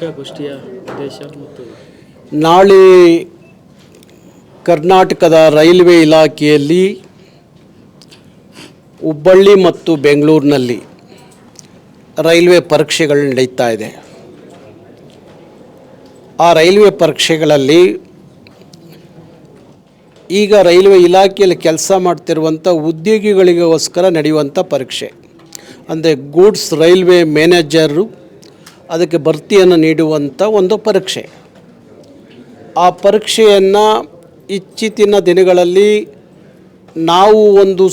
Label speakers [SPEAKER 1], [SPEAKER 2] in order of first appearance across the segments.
[SPEAKER 1] ಗೋಷ್ಠಿಯ ಉದ್ದೇಶ ಮತ್ತು
[SPEAKER 2] ನಾಳೆ ಕರ್ನಾಟಕದ ರೈಲ್ವೆ ಇಲಾಖೆಯಲ್ಲಿ ಹುಬ್ಬಳ್ಳಿ ಮತ್ತು ಬೆಂಗಳೂರಿನಲ್ಲಿ ರೈಲ್ವೆ ಪರೀಕ್ಷೆಗಳು ನಡೀತಾ ಇದೆ. ಆ ರೈಲ್ವೆ ಪರೀಕ್ಷೆಗಳಲ್ಲಿ ಈಗ ರೈಲ್ವೆ ಇಲಾಖೆಯಲ್ಲಿ ಕೆಲಸ ಮಾಡ್ತಿರುವಂಥ ಉದ್ಯೋಗಿಗಳಿಗೋಸ್ಕರ ನಡೆಯುವಂಥ ಪರೀಕ್ಷೆ, ಅಂದರೆ ಗೂಡ್ಸ್ ರೈಲ್ವೆ ಮ್ಯಾನೇಜರು ಅದಕ್ಕೆ ಭರ್ತಿಯನ್ನು ನೀಡುವಂಥ ಒಂದು ಪರೀಕ್ಷೆ. ಆ ಪರೀಕ್ಷೆಯನ್ನು ಇತ್ತೀಚಿನ ದಿನಗಳಲ್ಲಿ ನಾವು ಒಂದು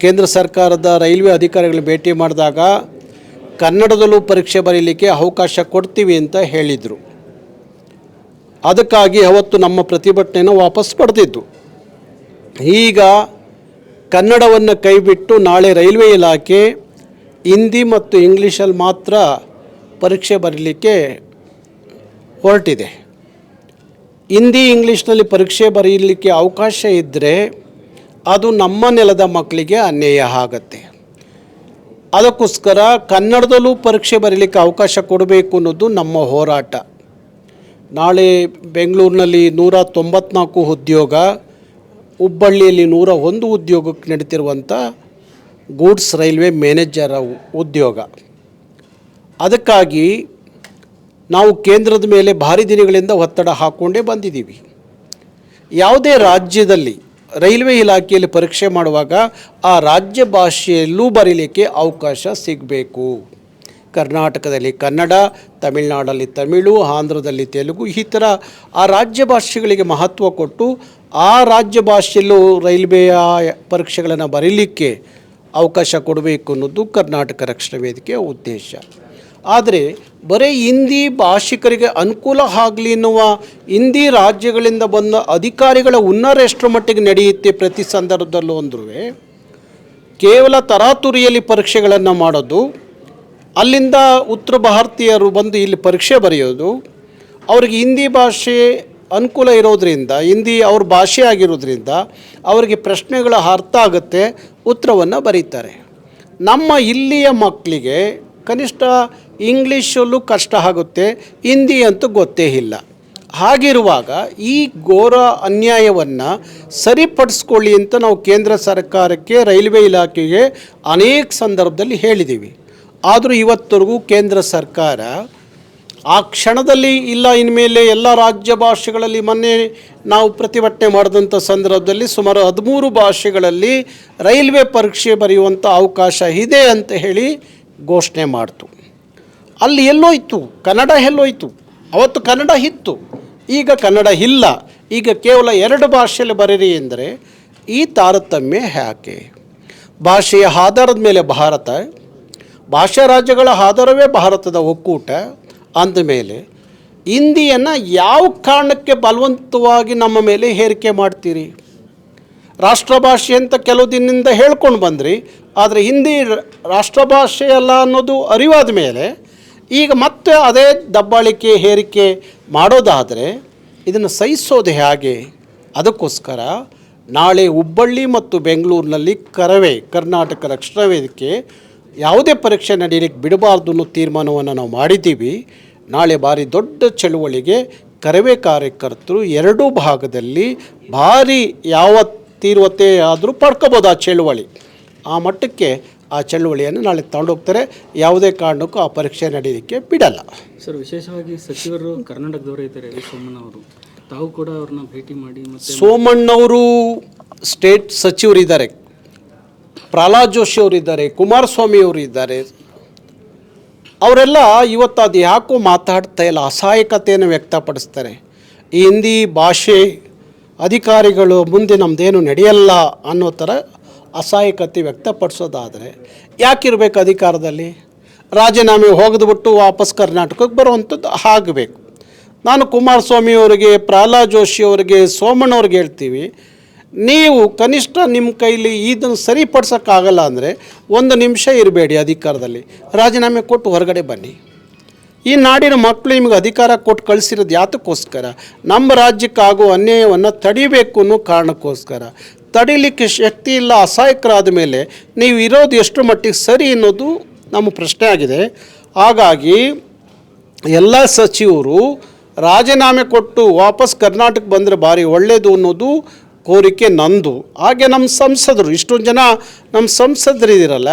[SPEAKER 2] ಕೇಂದ್ರ ಸರ್ಕಾರದ ರೈಲ್ವೆ ಅಧಿಕಾರಿಗಳು ಭೇಟಿ ಮಾಡಿದಾಗ ಕನ್ನಡದಲ್ಲೂ ಪರೀಕ್ಷೆ ಬರೀಲಿಕ್ಕೆ ಅವಕಾಶ ಕೊಡ್ತೀವಿ ಅಂತ ಹೇಳಿದರು. ಅದಕ್ಕಾಗಿ ಅವತ್ತು ನಮ್ಮ ಪ್ರತಿಭಟನೆಯನ್ನು ವಾಪಸ್ ಪಡೆದಿದ್ದು. ಈಗ ಕನ್ನಡವನ್ನು ಕೈಬಿಟ್ಟು ನಾಳೆ ರೈಲ್ವೆ ಇಲಾಖೆ ಹಿಂದಿ ಮತ್ತು ಇಂಗ್ಲೀಷಲ್ಲಿ ಮಾತ್ರ ಪರೀಕ್ಷೆ ಬರೀಲಿಕ್ಕೆ ಹೊರಟಿದೆ. ಹಿಂದಿ ಇಂಗ್ಲೀಷ್ನಲ್ಲಿ ಪರೀಕ್ಷೆ ಬರೀಲಿಕ್ಕೆ ಅವಕಾಶ ಇದ್ದರೆ ಅದು ನಮ್ಮ ನೆಲದ ಮಕ್ಕಳಿಗೆ ಅನ್ಯಾಯ ಆಗುತ್ತೆ. ಅದಕ್ಕೋಸ್ಕರ ಕನ್ನಡದಲ್ಲೂ ಪರೀಕ್ಷೆ ಬರೀಲಿಕ್ಕೆ ಅವಕಾಶ ಕೊಡಬೇಕು ಅನ್ನೋದು ನಮ್ಮ ಹೋರಾಟ. ನಾಳೆ ಬೆಂಗಳೂರಿನಲ್ಲಿ 194 ಉದ್ಯೋಗ, ಹುಬ್ಬಳ್ಳಿಯಲ್ಲಿ 101 ಉದ್ಯೋಗಕ್ಕೆ ನಡೀತಿರುವಂಥ ಗೂಡ್ಸ್ ರೈಲ್ವೆ ಮ್ಯಾನೇಜರ್ ಉದ್ಯೋಗ. ಅದಕ್ಕಾಗಿ ನಾವು ಕೇಂದ್ರದ ಮೇಲೆ ಭಾರಿ ದಿನಗಳಿಂದ ಒತ್ತಡ ಹಾಕ್ಕೊಂಡೇ ಬಂದಿದ್ದೀವಿ. ಯಾವುದೇ ರಾಜ್ಯದಲ್ಲಿ ರೈಲ್ವೆ ಇಲಾಖೆಯಲ್ಲಿ ಪರೀಕ್ಷೆ ಮಾಡುವಾಗ ಆ ರಾಜ್ಯ ಭಾಷೆಯಲ್ಲೂ ಬರೀಲಿಕ್ಕೆ ಅವಕಾಶ ಸಿಗಬೇಕು. ಕರ್ನಾಟಕದಲ್ಲಿ ಕನ್ನಡ, ತಮಿಳುನಾಡಲ್ಲಿ ತಮಿಳು, ಆಂಧ್ರದಲ್ಲಿ ತೆಲುಗು, ಈ ಥರ ಆ ರಾಜ್ಯ ಭಾಷೆಗಳಿಗೆ ಮಹತ್ವ ಕೊಟ್ಟು ಆ ರಾಜ್ಯ ಭಾಷೆಯಲ್ಲೂ ರೈಲ್ವೆಯ ಪರೀಕ್ಷೆಗಳನ್ನು ಬರೀಲಿಕ್ಕೆ ಅವಕಾಶ ಕೊಡಬೇಕು ಅನ್ನೋದು ಕರ್ನಾಟಕ ರಕ್ಷಣಾ ವೇದಿಕೆಯ ಉದ್ದೇಶ. ಆದರೆ ಬರೀ ಹಿಂದಿ ಭಾಷಿಕರಿಗೆ ಅನುಕೂಲ ಆಗಲಿ ಎನ್ನುವ ಹಿಂದಿ ರಾಜ್ಯಗಳಿಂದ ಬಂದ ಅಧಿಕಾರಿಗಳ ಹುನ್ನಾರ ಎಷ್ಟರ ಮಟ್ಟಿಗೆ ನಡೆಯುತ್ತೆ ಪ್ರತಿ ಸಂದರ್ಭದಲ್ಲೂ ಅಂದರೂ ಕೇವಲ ತರಾತುರಿಯಲ್ಲಿ ಪರೀಕ್ಷೆಗಳನ್ನು ಮಾಡೋದು, ಅಲ್ಲಿಂದ ಉತ್ತರ ಭಾರತೀಯರು ಬಂದು ಇಲ್ಲಿ ಪರೀಕ್ಷೆ ಬರೆಯೋದು, ಅವ್ರಿಗೆ ಹಿಂದಿ ಭಾಷೆ ಅನುಕೂಲ ಇರೋದರಿಂದ, ಹಿಂದಿ ಅವ್ರ ಭಾಷೆ ಆಗಿರೋದ್ರಿಂದ ಅವರಿಗೆ ಪ್ರಶ್ನೆಗಳ ಅರ್ಥ ಆಗುತ್ತೆ, ಉತ್ತರವನ್ನು ಬರೀತಾರೆ. ನಮ್ಮ ಇಲ್ಲಿಯ ಮಕ್ಕಳಿಗೆ ಕನಿಷ್ಠ ಇಂಗ್ಲೀಷಲ್ಲೂ ಕಷ್ಟ ಆಗುತ್ತೆ, ಹಿಂದಿ ಅಂತೂ ಗೊತ್ತೇ ಇಲ್ಲ. ಹಾಗಿರುವಾಗ ಈ ಘೋರ ಅನ್ಯಾಯವನ್ನು ಸರಿಪಡಿಸ್ಕೊಳ್ಳಿ ಅಂತ ನಾವು ಕೇಂದ್ರ ಸರ್ಕಾರಕ್ಕೆ, ರೈಲ್ವೆ ಇಲಾಖೆಗೆ ಅನೇಕ ಸಂದರ್ಭದಲ್ಲಿ ಹೇಳಿದ್ದೀವಿ. ಆದರೂ ಇವತ್ತರೆಗೂ ಕೇಂದ್ರ ಸರ್ಕಾರ ಆ ಕ್ಷಣದಲ್ಲಿ ಇಲ್ಲ, ಇನ್ಮೇಲೆ ಎಲ್ಲ ರಾಜ್ಯ ಭಾಷೆಗಳಲ್ಲಿ ಮೊನ್ನೆ ನಾವು ಪ್ರತಿಭಟನೆ ಮಾಡಿದಂಥ ಸಂದರ್ಭದಲ್ಲಿ ಸುಮಾರು 13 ಭಾಷೆಗಳಲ್ಲಿ ರೈಲ್ವೆ ಪರೀಕ್ಷೆ ಬರೆಯುವಂಥ ಅವಕಾಶ ಇದೆ ಅಂತ ಹೇಳಿ ಘೋಷಣೆ ಮಾಡ್ತು. ಅಲ್ಲಿ ಎಲ್ಲೋಯ್ತು ಕನ್ನಡ? ಎಲ್ಲೋಯ್ತು? ಅವತ್ತು ಕನ್ನಡ ಇತ್ತು, ಈಗ ಕನ್ನಡ ಇಲ್ಲ. ಈಗ ಕೇವಲ 2 ಭಾಷೆಯಲ್ಲಿ ಬರೀರಿ ಎಂದರೆ ಈ ತಾರತಮ್ಯ ಯಾಕೆ? ಭಾಷೆಯ ಆಧಾರದ ಮೇಲೆ ಭಾರತ, ಭಾಷಾ ರಾಜ್ಯಗಳ ಆಧಾರವೇ ಭಾರತದ ಒಕ್ಕೂಟ ಅಂದಮೇಲೆ ಹಿಂದಿಯನ್ನು ಯಾವ ಕಾರಣಕ್ಕೆ ಬಲವಂತವಾಗಿ ನಮ್ಮ ಮೇಲೆ ಹೇರಿಕೆ ಮಾಡ್ತೀರಿ? ರಾಷ್ಟ್ರಭಾಷೆ ಅಂತ ಕೆಲವು ದಿನದಿಂದ ಹೇಳ್ಕೊಂಡು ಬಂದ್ರಿ, ಆದರೆ ಹಿಂದಿ ರಾಷ್ಟ್ರಭಾಷೆ ಅಲ್ಲ ಅನ್ನೋದು ಅರಿವಾದ ಮೇಲೆ ಈಗ ಮತ್ತೆ ಅದೇ ದಬ್ಬಾಳಿಕೆ ಹೇರಿಕೆ ಮಾಡೋದಾದರೆ ಇದನ್ನು ಸಹಿಸೋದು ಹೇಗೆ? ಅದಕ್ಕೋಸ್ಕರ ನಾಳೆ ಹುಬ್ಬಳ್ಳಿ ಮತ್ತು ಬೆಂಗಳೂರಿನಲ್ಲಿ ಕರ್ನಾಟಕ ರಕ್ಷಣಾ ವೇದಿಕೆ ಯಾವುದೇ ಪರೀಕ್ಷೆ ನಡೆಯಲಿಕ್ಕೆ ಬಿಡಬಾರ್ದು ಅನ್ನೋ ತೀರ್ಮಾನವನ್ನು ನಾವು ಮಾಡಿದ್ದೀವಿ. ನಾಳೆ ಭಾರಿ ದೊಡ್ಡ ಚಳುವಳಿಗೆ ಕರವೇ ಕಾರ್ಯಕರ್ತರು 2 ಭಾಗದಲ್ಲಿ ಭಾರಿ ಯಾವ ತೀವ್ರತೆ ಆದರೂ ಪಡ್ಕೋಬೋದು ಆ ಚಳುವಳಿ. ಆ ಮಟ್ಟಕ್ಕೆ ಆ ಚಳುವಳಿಯನ್ನು ನಾಳೆ ತಗೊಂಡೋಗ್ತಾರೆ. ಯಾವುದೇ ಕಾರಣಕ್ಕೂ ಆ ಪರೀಕ್ಷೆ ನಡೆಯೋದಕ್ಕೆ ಬಿಡಲ್ಲ.
[SPEAKER 1] ಸರ್, ವಿಶೇಷವಾಗಿ ಸಚಿವರು ಕರ್ನಾಟಕದವರೇ ಇದ್ದಾರೆ, ಸೋಮಣ್ಣವರು, ತಾವು ಕೂಡ ಅವ್ರನ್ನ ಭೇಟಿ ಮಾಡಿ ಮತ್ತು
[SPEAKER 2] ಸೋಮಣ್ಣವರು ಸ್ಟೇಟ್ ಸಚಿವರಿದ್ದಾರೆ, ಪ್ರಹ್ಲಾದ್ ಜೋಶಿ ಅವರಿದ್ದಾರೆ, ಕುಮಾರಸ್ವಾಮಿ ಅವರು ಇದ್ದಾರೆ. ಅವರೆಲ್ಲ ಇವತ್ತು ಅದು ಯಾಕೋ ಮಾತಾಡ್ತಾ ಇಲ್ಲ, ಅಸಹಾಯಕತೆಯನ್ನು ವ್ಯಕ್ತಪಡಿಸ್ತಾರೆ. ಈ ಹಿಂದಿ ಭಾಷೆ ಅಧಿಕಾರಿಗಳು ಮುಂದೆ ನಮ್ಮದೇನು ನಡೆಯಲ್ಲ ಅನ್ನೋ ಥರ ಅಸಹಾಯಕತೆ ವ್ಯಕ್ತಪಡಿಸೋದಾದರೆ ಯಾಕಿರಬೇಕು ಅಧಿಕಾರದಲ್ಲಿ? ರಾಜೀನಾಮೆ ಹೋಗದ್ಬಿಟ್ಟು ವಾಪಸ್ ಕರ್ನಾಟಕಕ್ಕೆ ಬರುವಂಥದ್ದು ಆಗಬೇಕು. ನಾನು ಕುಮಾರಸ್ವಾಮಿ ಅವರಿಗೆ, ಪ್ರಹ್ಲಾದ್ ಜೋಶಿ ಅವರಿಗೆ, ಸೋಮಣ್ಣವ್ರಿಗೆ ಹೇಳ್ತೀವಿ, ನೀವು ಕನಿಷ್ಠ ನಿಮ್ಮ ಕೈಲಿ ಇದನ್ನು ಸರಿಪಡಿಸೋಕ್ಕಾಗಲ್ಲ ಅಂದರೆ 1 ನಿಮಿಷ ಇರಬೇಡಿ ಅಧಿಕಾರದಲ್ಲಿ, ರಾಜೀನಾಮೆ ಕೊಟ್ಟು ಹೊರಗಡೆ ಬನ್ನಿ. ಈ ನಾಡಿನ ಮಕ್ಕಳು ನಿಮಗೆ ಅಧಿಕಾರ ಕೊಟ್ಟು ಕಳಿಸಿರೋದು ಯಾತಕ್ಕೋಸ್ಕರ? ನಮ್ಮ ರಾಜ್ಯಕ್ಕಾಗೋ ಅನ್ಯಾಯವನ್ನು ತಡಿಬೇಕು ಅನ್ನೋ ಕಾರಣಕ್ಕೋಸ್ಕರ. ತಡಿಲಿಕ್ಕೆ ಶಕ್ತಿ ಇಲ್ಲ, ಅಸಹಾಯಕರಾದ ಮೇಲೆ ನೀವು ಇರೋದು ಎಷ್ಟು ಮಟ್ಟಿಗೆ ಸರಿ ಅನ್ನೋದು ನಮ್ಮ ಪ್ರಶ್ನೆ ಆಗಿದೆ. ಹಾಗಾಗಿ ಎಲ್ಲ ಸಚಿವರು ರಾಜೀನಾಮೆ ಕೊಟ್ಟು ವಾಪಸ್ ಕರ್ನಾಟಕ ಬಂದರೆ ಭಾರಿ ಒಳ್ಳೆಯದು ಅನ್ನೋದು ಕೋರಿಕೆ ನಂದು. ಹಾಗೆ ನಮ್ಮ ಸಂಸದರು, ಇಷ್ಟೊಂದು ಜನ ನಮ್ಮ ಸಂಸದರಿದ್ದೀರಲ್ಲ,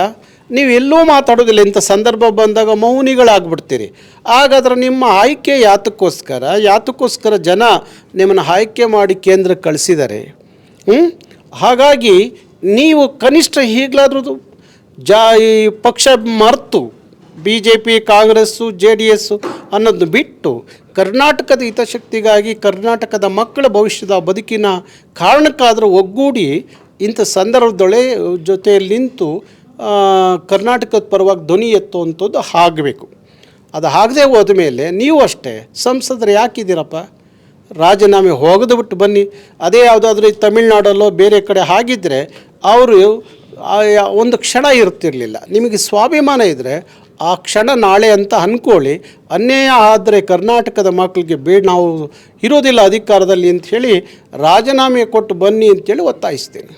[SPEAKER 2] ನೀವು ಎಲ್ಲೂ ಮಾತಾಡೋದಿಲ್ಲ. ಇಂಥ ಸಂದರ್ಭ ಬಂದಾಗ ಮೌನಿಗಳಾಗ್ಬಿಡ್ತೀರಿ. ಹಾಗಾದ್ರೆ ನಿಮ್ಮ ಆಯ್ಕೆ ಯಾತಕ್ಕೋಸ್ಕರ ಜನ ನಿಮ್ಮನ್ನು ಆಯ್ಕೆ ಮಾಡಿ ಕೇಂದ್ರಕ್ಕೆ ಕಳಿಸಿದ್ದಾರೆ. ಹಾಗಾಗಿ ನೀವು ಕನಿಷ್ಠ ಈಗಲಾದ್ರೂ ಈ ಪಕ್ಷ ಮರೆತು BJP, ಕಾಂಗ್ರೆಸ್ಸು, JDS ಅನ್ನೋದು ಬಿಟ್ಟು ಕರ್ನಾಟಕದ ಹಿತಶಕ್ತಿಗಾಗಿ, ಕರ್ನಾಟಕದ ಮಕ್ಕಳ ಭವಿಷ್ಯದ ಬದುಕಿನ ಕಾರಣಕ್ಕಾದರೂ ಒಗ್ಗೂಡಿ ಇಂಥ ಸಂದರ್ಭದೊಳೆ ಜೊತೆಯಲ್ಲಿ ನಿಂತು ಕರ್ನಾಟಕದ ಪರವಾಗಿ ಧ್ವನಿ ಎತ್ತುವಂಥದ್ದು ಆಗಬೇಕು. ಅದು ಆಗದೆ ಹೋದ ಮೇಲೆ ನೀವು ಅಷ್ಟೇ ಸಂಸದರು ಯಾಕಿದ್ದೀರಪ್ಪ, ರಾಜೀನಾಮೆ ಹೋಗದು ಬಿಟ್ಟು ಬನ್ನಿ. ಅದೇ ಯಾವುದಾದ್ರೂ ತಮಿಳ್ನಾಡಲ್ಲೋ ಬೇರೆ ಕಡೆ ಆಗಿದ್ದರೆ ಅವರು ಒಂದು ಕ್ಷಣ ಇರ್ತಿರಲಿಲ್ಲ. ನಿಮಗೆ ಸ್ವಾಭಿಮಾನ ಇದ್ದರೆ ಆ ಕ್ಷಣ ನಾಳೆ ಅಂತ ಅಂದ್ಕೊಳ್ಳಿ. ಅನ್ಯಾಯ ಆದರೆ ಕರ್ನಾಟಕದ ಮಕ್ಕಳಿಗೆ ನಾವು ಇರೋದಿಲ್ಲ ಅಧಿಕಾರದಲ್ಲಿ ಅಂಥೇಳಿ ರಾಜೀನಾಮೆ ಕೊಟ್ಟು ಬನ್ನಿ ಅಂತೇಳಿ ಒತ್ತಾಯಿಸ್ತೇನೆ.